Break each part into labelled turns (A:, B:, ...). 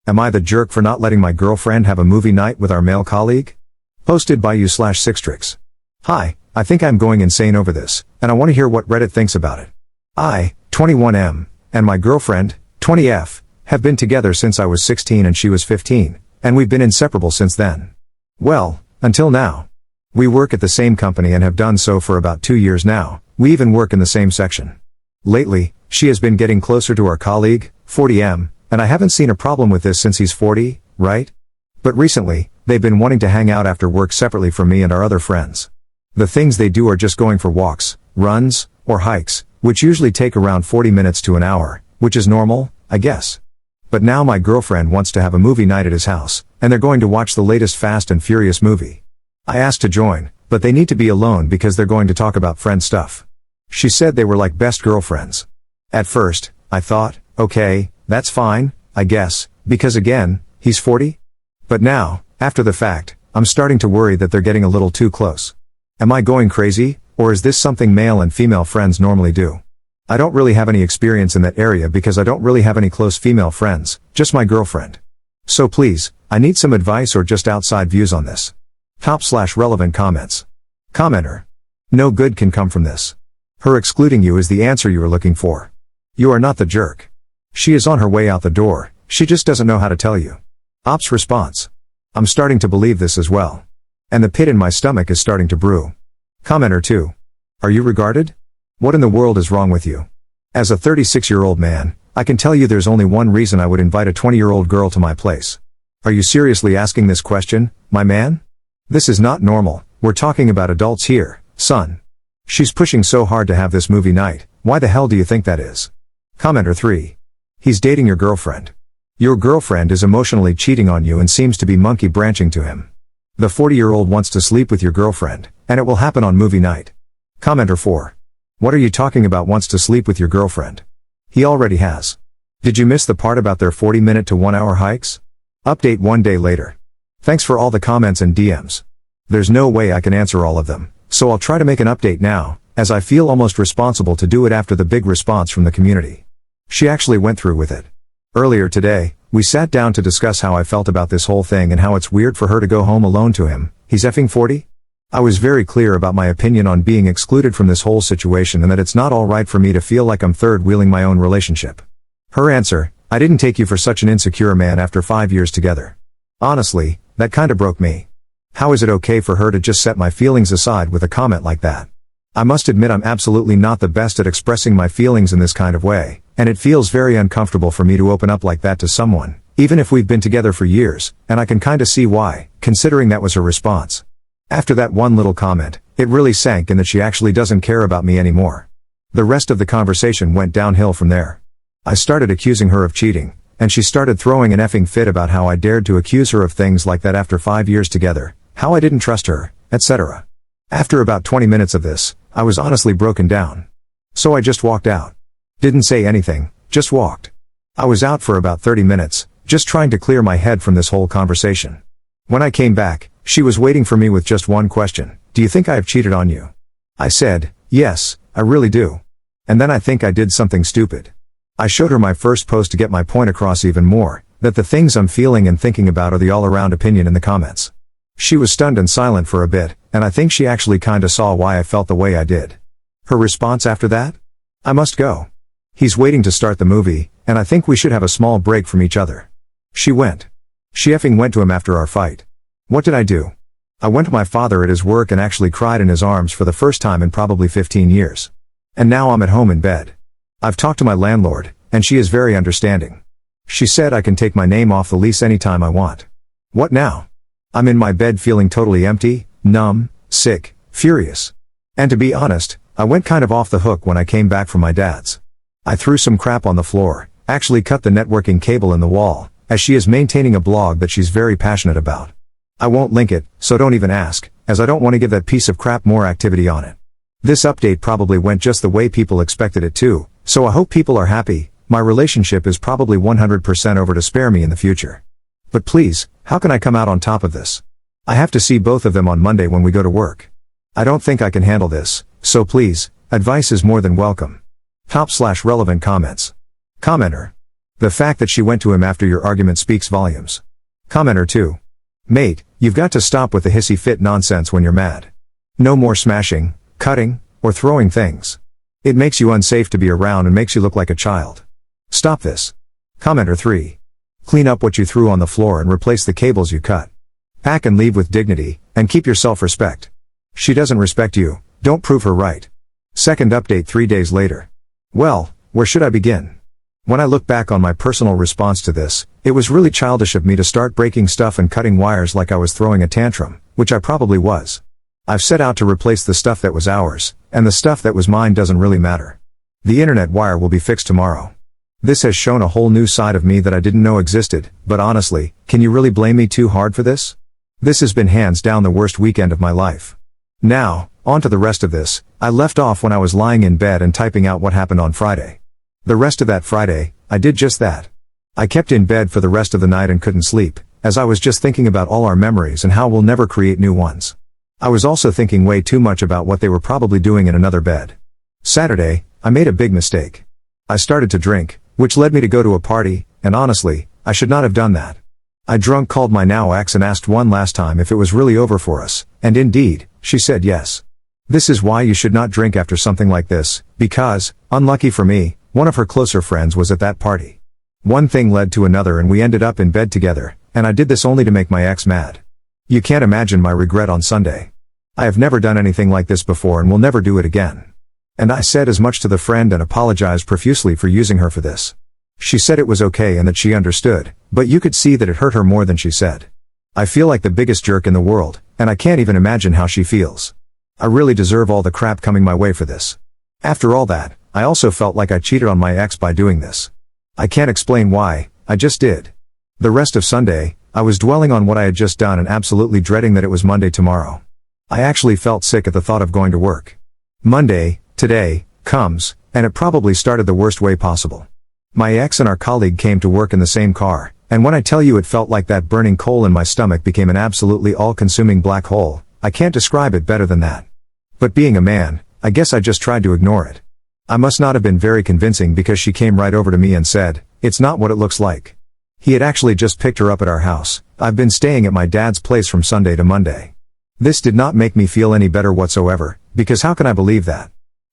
A: Am I the jerk for not letting my girlfriend have a movie night with our male colleague? Posted by you/Sixtrix. Hi, I think I'm going insane over this, and I want to hear what Reddit thinks about it. I, 21M, and my girlfriend, 20F, have been together since I was 16 and she was 15, and we've been inseparable since then. Well, until now. We work at the same company and have done so for about 2 years now. We even work in the same section. Lately, she has been getting closer to our colleague, 40M, and I haven't seen a problem with this since he's 40, right? But recently, they've been wanting to hang out after work separately from me and our other friends. The things they do are just going for walks, runs, or hikes, which usually take around 40 minutes to an hour, which is normal, I guess. But now my girlfriend wants to have a movie night at his house, and they're going to watch the latest Fast and Furious movie. I asked to join, but they need to be alone because they're going to talk about friend stuff. She said they were like best girlfriends. At first, I thought, okay, that's fine, I guess, because again, he's 40? But now, after the fact, I'm starting to worry that they're getting a little too close. Am I going crazy, or is this something male and female friends normally do? I don't really have any experience in that area because I don't really have any close female friends, just my girlfriend. So please, I need some advice or just outside views on this. Top/relevant comments. Commenter. No good can come from this. Her excluding you is the answer you are looking for. You are not the jerk. She is on her way out the door, she just doesn't know how to tell you. Ops response. I'm starting to believe this as well. And the pit in my stomach is starting to brew. Commenter 2. Are you regarded? What in the world is wrong with you? As a 36-year-old man, I can tell you there's only one reason I would invite a 20-year-old girl to my place. Are you seriously asking this question, my man? This is not normal, we're talking about adults here, son. She's pushing so hard to have this movie night, why the hell do you think that is? Commenter 3. He's dating your girlfriend. Your girlfriend is emotionally cheating on you and seems to be monkey branching to him. The 40-year-old wants to sleep with your girlfriend, and it will happen on movie night. Commenter 4. What are you talking about wants to sleep with your girlfriend? He already has. Did you miss the part about their 40-minute to 1-hour hikes? Update 1 day later. Thanks for all the comments and DMs. There's no way I can answer all of them, so I'll try to make an update now, as I feel almost responsible to do it after the big response from the community. She actually went through with it. Earlier today, we sat down to discuss how I felt about this whole thing and how it's weird for her to go home alone to him. He's effing 40? I was very clear about my opinion on being excluded from this whole situation and that it's not alright for me to feel like I'm third-wheeling my own relationship. Her answer, I didn't take you for such an insecure man after 5 years together. Honestly, that kinda broke me. How is it okay for her to just set my feelings aside with a comment like that? I must admit I'm absolutely not the best at expressing my feelings in this kind of way, and it feels very uncomfortable for me to open up like that to someone, even if we've been together for years, and I can kinda see why, considering that was her response. After that one little comment, it really sank in that she actually doesn't care about me anymore. The rest of the conversation went downhill from there. I started accusing her of cheating, and she started throwing an effing fit about how I dared to accuse her of things like that after 5 years together, how I didn't trust her, etc. After about 20 minutes of this, I was honestly broken down. So I just walked out. Didn't say anything, just walked. I was out for about 30 minutes, just trying to clear my head from this whole conversation. When I came back, she was waiting for me with just one question. Do you think I have cheated on you? I said, yes, I really do. And then I think I did something stupid. I showed her my first post to get my point across even more, that the things I'm feeling and thinking about are the all-around opinion in the comments. She was stunned and silent for a bit, and I think she actually kinda saw why I felt the way I did. Her response after that? I must go. He's waiting to start the movie, and I think we should have a small break from each other. She went. She effing went to him after our fight. What did I do? I went to my father at his work and actually cried in his arms for the first time in probably 15 years. And now I'm at home in bed. I've talked to my landlord, and she is very understanding. She said I can take my name off the lease anytime I want. What now? I'm in my bed feeling totally empty, numb, sick, furious. And to be honest, I went kind of off the hook when I came back from my dad's. I threw some crap on the floor, actually cut the networking cable in the wall, as she is maintaining a blog that she's very passionate about. I won't link it, so don't even ask, as I don't want to give that piece of crap more activity on it. This update probably went just the way people expected it to, so I hope people are happy. My relationship is probably 100% over to spare me in the future. But please, how can I come out on top of this? I have to see both of them on Monday when we go to work. I don't think I can handle this, so please, advice is more than welcome. Top/relevant comments. Commenter. The fact that she went to him after your argument speaks volumes. Commenter 2. Mate, you've got to stop with the hissy fit nonsense when you're mad. No more smashing, cutting, or throwing things. It makes you unsafe to be around and makes you look like a child. Stop this. Commenter 3. Clean up what you threw on the floor and replace the cables you cut. Pack and leave with dignity, and keep your self-respect. She doesn't respect you, don't prove her right. Second update 3 days later. Well, where should I begin? When I look back on my personal response to this, it was really childish of me to start breaking stuff and cutting wires like I was throwing a tantrum, which I probably was. I've set out to replace the stuff that was ours, and the stuff that was mine doesn't really matter. The internet wire will be fixed tomorrow. This has shown a whole new side of me that I didn't know existed, but honestly, can you really blame me too hard for this? This has been hands down the worst weekend of my life. Now, on to the rest of this. I left off when I was lying in bed and typing out what happened on Friday. The rest of that Friday, I did just that. I kept in bed for the rest of the night and couldn't sleep, as I was just thinking about all our memories and how we'll never create new ones. I was also thinking way too much about what they were probably doing in another bed. Saturday, I made a big mistake. I started to drink, which led me to go to a party, and honestly, I should not have done that. I drunk called my now ex and asked one last time if it was really over for us, and indeed, she said yes. This is why you should not drink after something like this, because, unlucky for me, one of her closer friends was at that party. One thing led to another and we ended up in bed together, and I did this only to make my ex mad. You can't imagine my regret on Sunday. I have never done anything like this before and will never do it again. And I said as much to the friend and apologized profusely for using her for this. She said it was okay and that she understood, but you could see that it hurt her more than she said. I feel like the biggest jerk in the world, and I can't even imagine how she feels. I really deserve all the crap coming my way for this. After all that, I also felt like I cheated on my ex by doing this. I can't explain why, I just did. The rest of Sunday, I was dwelling on what I had just done and absolutely dreading that it was Monday tomorrow. I actually felt sick at the thought of going to work. Monday, today, comes, and it probably started the worst way possible. My ex and our colleague came to work in the same car, and when I tell you it felt like that burning coal in my stomach became an absolutely all-consuming black hole, I can't describe it better than that. But being a man, I guess I just tried to ignore it. I must not have been very convincing because she came right over to me and said, "It's not what it looks like." He had actually just picked her up at our house. I've been staying at my dad's place from Sunday to Monday. This did not make me feel any better whatsoever, because how can I believe that?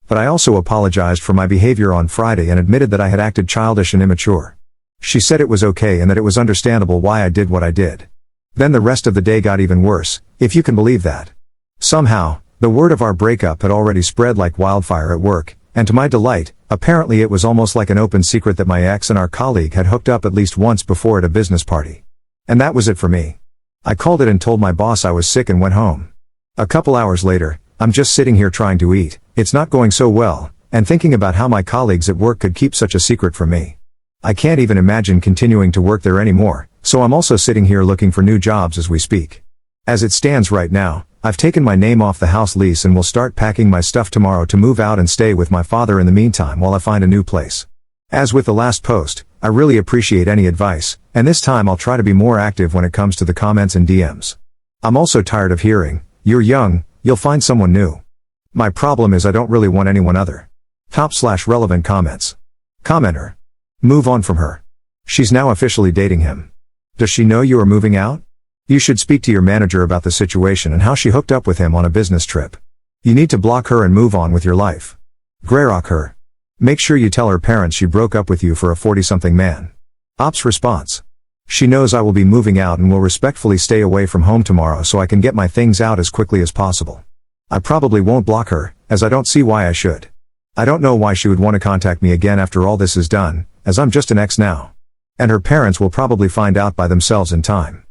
A: But I also apologized for my behavior on Friday and admitted that I had acted childish and immature. She said it was okay and that it was understandable why I did what I did. Then the rest of the day got even worse, if you can believe that. Somehow, the word of our breakup had already spread like wildfire at work, and to my delight, apparently it was almost like an open secret that my ex and our colleague had hooked up at least once before at a business party. And that was it for me. I called it and told my boss I was sick and went home. A couple hours later, I'm just sitting here trying to eat, it's not going so well, and thinking about how my colleagues at work could keep such a secret from me. I can't even imagine continuing to work there anymore, so I'm also sitting here looking for new jobs as we speak. As it stands right now, I've taken my name off the house lease and will start packing my stuff tomorrow to move out and stay with my father in the meantime while I find a new place. As with the last post, I really appreciate any advice, and this time I'll try to be more active when it comes to the comments and DMs. I'm also tired of hearing, "You're young, you'll find someone new." My problem is I don't really want anyone other. /relevant comments. Commenter. Move on from her. She's now officially dating him. Does she know you are moving out? You should speak to your manager about the situation and how she hooked up with him on a business trip. You need to block her and move on with your life. Greyrock her. Make sure you tell her parents she broke up with you for a 40-something man. Ops response. She knows I will be moving out and will respectfully stay away from home tomorrow so I can get my things out as quickly as possible. I probably won't block her, as I don't see why I should. I don't know why she would want to contact me again after all this is done, as I'm just an ex now. And her parents will probably find out by themselves in time.